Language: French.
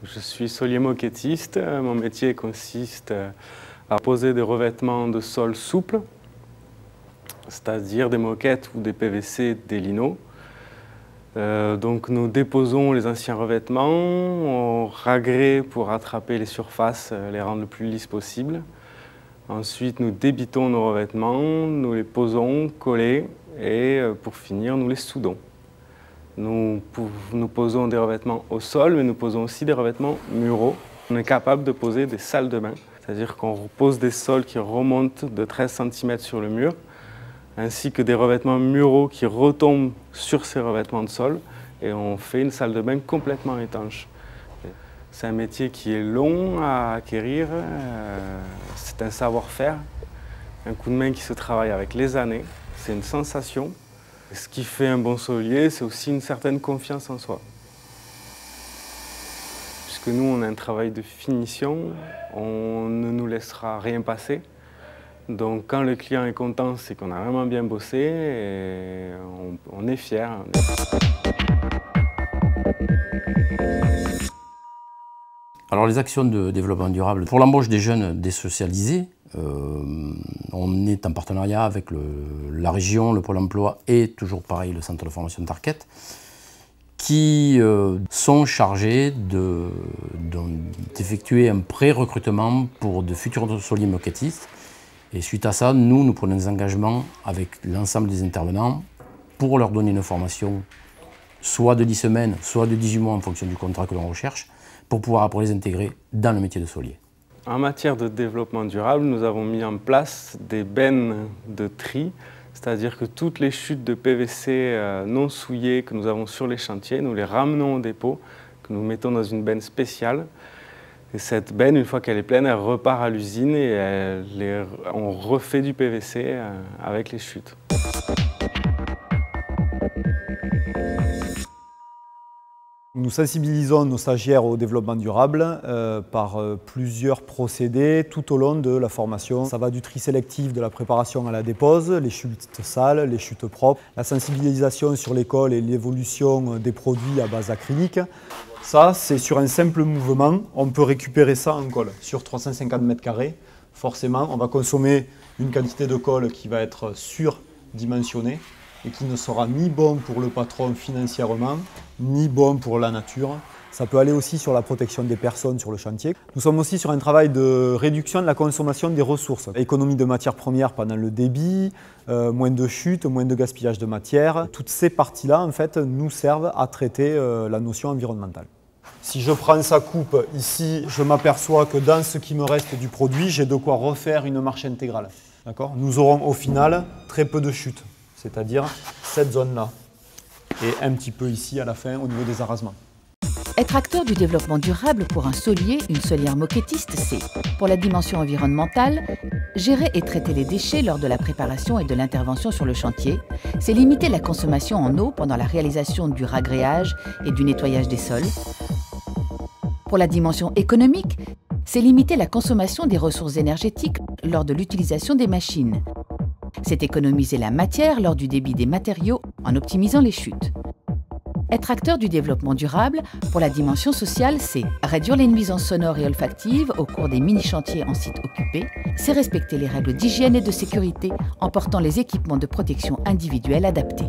Je suis solier moquettiste. Mon métier consiste à poser des revêtements de sol souples, c'est-à-dire des moquettes ou des PVC, des linos. Donc nous déposons les anciens revêtements, on ragrée pour attraper les surfaces, les rendre le plus lisses possible. Ensuite, nous débitons nos revêtements, nous les posons collés et pour finir, nous les soudons. Nous posons des revêtements au sol, mais nous posons aussi des revêtements muraux. On est capable de poser des salles de bain, c'est-à-dire qu'on pose des sols qui remontent de 13 cm sur le mur, ainsi que des revêtements muraux qui retombent sur ces revêtements de sol, et on fait une salle de bain complètement étanche. C'est un métier qui est long à acquérir, c'est un savoir-faire, un coup de main qui se travaille avec les années, c'est une sensation. Ce qui fait un bon solier, c'est aussi une certaine confiance en soi. Puisque nous, on a un travail de finition, on ne nous laissera rien passer. Donc quand le client est content, c'est qu'on a vraiment bien bossé et on est fiers. Alors les actions de développement durable, pour l'embauche des jeunes désocialisés, on est en partenariat avec la région, le Pôle emploi et toujours pareil le centre de formation Tarquette, qui sont chargés d'effectuer un pré-recrutement pour de futurs soliers moquettistes. Et suite à ça, nous prenons des engagements avec l'ensemble des intervenants pour leur donner une formation soit de 10 semaines, soit de 18 mois en fonction du contrat que l'on recherche, pour pouvoir après les intégrer dans le métier de solier. En matière de développement durable, nous avons mis en place des bennes de tri, c'est-à-dire que toutes les chutes de PVC non souillées que nous avons sur les chantiers, nous les ramenons au dépôt, que nous mettons dans une benne spéciale. Et cette benne, une fois qu'elle est pleine, elle repart à l'usine et on refait du PVC avec les chutes. Nous sensibilisons nos stagiaires au développement durable par plusieurs procédés tout au long de la formation. Ça va du tri sélectif de la préparation à la dépose, les chutes sales, les chutes propres, la sensibilisation sur les cols et l'évolution des produits à base acrylique. Ça, c'est sur un simple mouvement, on peut récupérer ça en colle. Sur 350 m², forcément, on va consommer une quantité de colle qui va être surdimensionnée et qui ne sera ni bon pour le patron financièrement, ni bon pour la nature. Ça peut aller aussi sur la protection des personnes sur le chantier. Nous sommes aussi sur un travail de réduction de la consommation des ressources. Économie de matières premières pendant le débit, moins de chutes, moins de gaspillage de matière. Toutes ces parties-là, en fait, nous servent à traiter la notion environnementale. Si je prends sa coupe ici, je m'aperçois que dans ce qui me reste du produit, j'ai de quoi refaire une marche intégrale. Nous aurons au final très peu de chutes, c'est-à-dire cette zone-là. Et un petit peu ici à la fin au niveau des arasements. Être acteur du développement durable pour un solier, une solière moquettiste, c'est, pour la dimension environnementale, gérer et traiter les déchets lors de la préparation et de l'intervention sur le chantier, c'est limiter la consommation en eau pendant la réalisation du ragréage et du nettoyage des sols. Pour la dimension économique, c'est limiter la consommation des ressources énergétiques lors de l'utilisation des machines. C'est économiser la matière lors du débit des matériaux en optimisant les chutes. Être acteur du développement durable, pour la dimension sociale, c'est réduire les nuisances sonores et olfactives au cours des mini-chantiers en site occupé, c'est respecter les règles d'hygiène et de sécurité en portant les équipements de protection individuelle adaptés.